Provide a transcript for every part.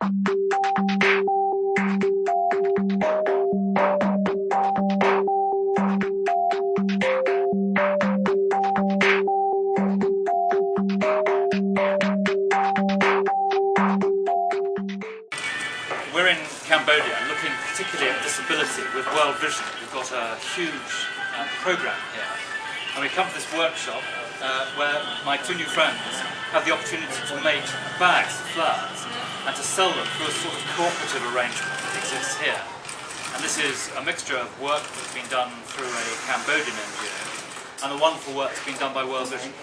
We're in Cambodia looking particularly at disability with World Vision. We've got a huge programme here, and we come to this workshop where my two new friends have the opportunity to make bags of flowers and to sell them through a sort of cooperative arrangement that exists here. And this is a mixture of work that's been done through a Cambodian NGO and the wonderful work that's been done by World Vision.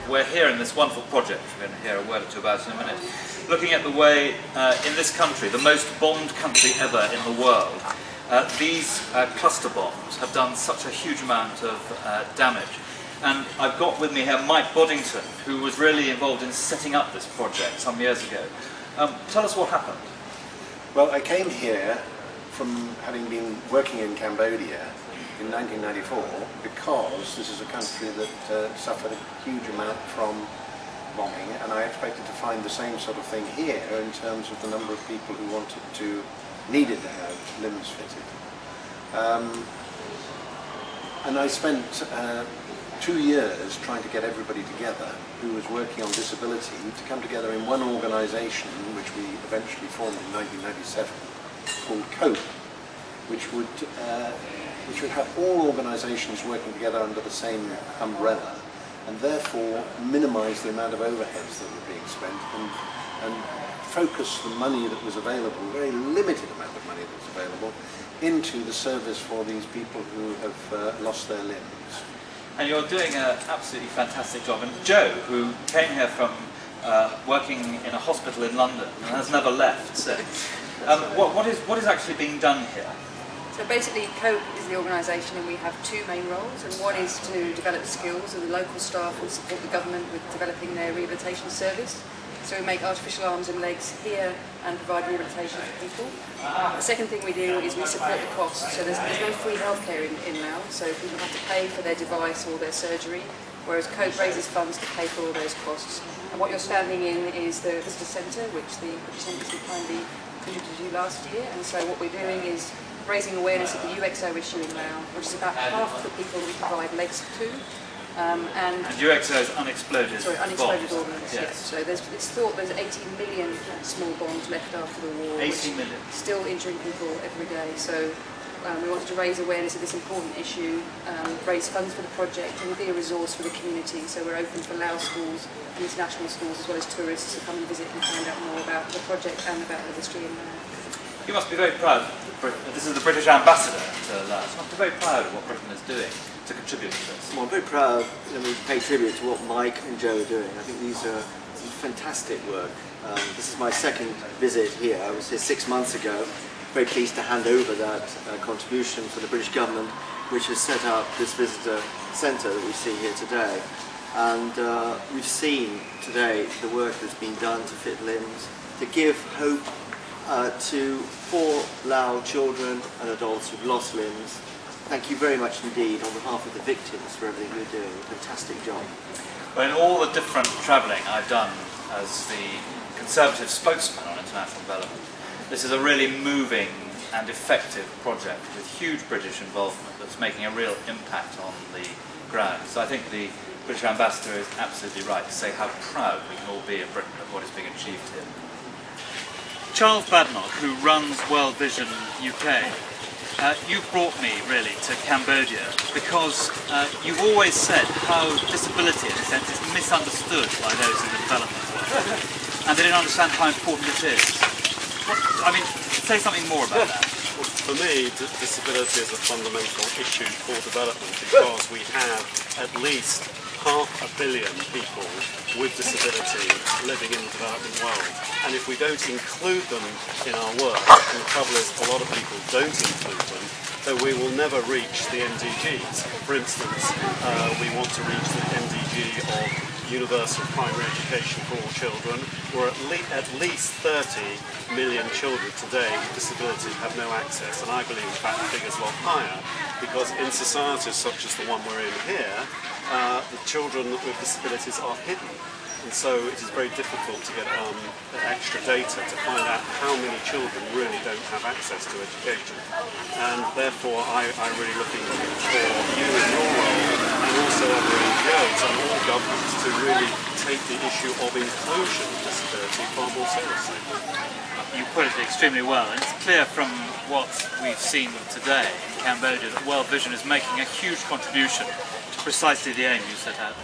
We're here in this wonderful project, we're going to hear a word or two about in a minute, looking at the way in this country, the most bombed country ever in the world, these cluster bombs have done such a huge amount of damage. And I've got with me here Mike Boddington, who was really involved in setting up this project some years ago. Tell us what happened. Well, I came here from having been working in Cambodia in 1994 because this is a country that suffered a huge amount from bombing, and I expected to find the same sort of thing here in terms of the number of people who needed to have limbs fitted. And I spent 2 years trying to get everybody together who was working on disability to come together in one organisation, which we eventually formed in 1997, called COPE, which would have all organisations working together under the same umbrella, and therefore minimise the amount of overheads that were being spent and focus the money that was available, very limited amount of money that was available, into the service for these people who have lost their limbs. And you're doing an absolutely fantastic job. And Joe, who came here from working in a hospital in London and has never left, so what is actually being done here? So basically, COPE is the organisation, and we have two main roles, and one is to develop skills, and the local staff will support the government with developing their rehabilitation service. So we make artificial arms and legs here and provide rehabilitation for people. The second thing we do is we support the costs. So there's no free healthcare in Laos, so people have to pay for their device or their surgery, whereas COPE raises funds to pay for all those costs. And what you're standing in is the visitor centre, which the British Embassy kindly contributed to last year. And so what we're doing is raising awareness of the UXO issue in Laos, which is about half of the people we provide legs to. And UXO is unexploded bombs. Ordnance, yes. So it's thought there's 18 million small bombs left after the war. 18 million. Still injuring people every day. So we wanted to raise awareness of this important issue, raise funds for the project, and be a resource for the community. So we're open for Laos schools and international schools, as well as tourists, to come and visit and find out more about the project and about the history in Laos. You must be very proud. This is the British ambassador to Laos. You must be very proud of what Britain is doing to contribute to this. Well, I'm very proud to pay tribute to what Mike and Joe are doing. I think these are some fantastic work. This is my second visit here. I was here 6 months ago. Very pleased to hand over that contribution for the British government, which has set up this visitor centre that we see here today. And we've seen today the work that's been done to fit limbs, to give hope to poor Lao children and adults who've lost limbs. Thank you very much indeed on behalf of the victims for everything you're doing. Fantastic job. Well, in all the different travelling I've done as the Conservative spokesman on international development, this is a really moving and effective project with huge British involvement that's making a real impact on the ground. So I think the British ambassador is absolutely right to say how proud we can all be in Britain of what is being achieved here. Charles Badnock, who runs World Vision UK, You brought me really to Cambodia because you've always said how disability in a sense is misunderstood by those in the development world and they don't understand how important it is. Say something more about that. Well, for me, disability is a fundamental issue for development because we have at least 500 million people with disability living in the developing world. And if we don't include them in our work, and the trouble is a lot of people don't include them, then we will never reach the MDGs. For instance, we want to reach the MDG of universal primary education for all children, where at least 30 million children today with disabilities have no access, and I believe in fact the figure's a lot higher, because in societies such as the one we're in here, the children with disabilities are hidden, and so it is very difficult to get extra data to find out how many children really don't have access to education. And therefore I'm really looking for you in your role, and also other NGOs and all governments, to really take the issue of inclusion of disability far more seriously. You put it extremely well, and it's clear from what we've seen today in Cambodia that World Vision is making a huge contribution to precisely the aim you set out.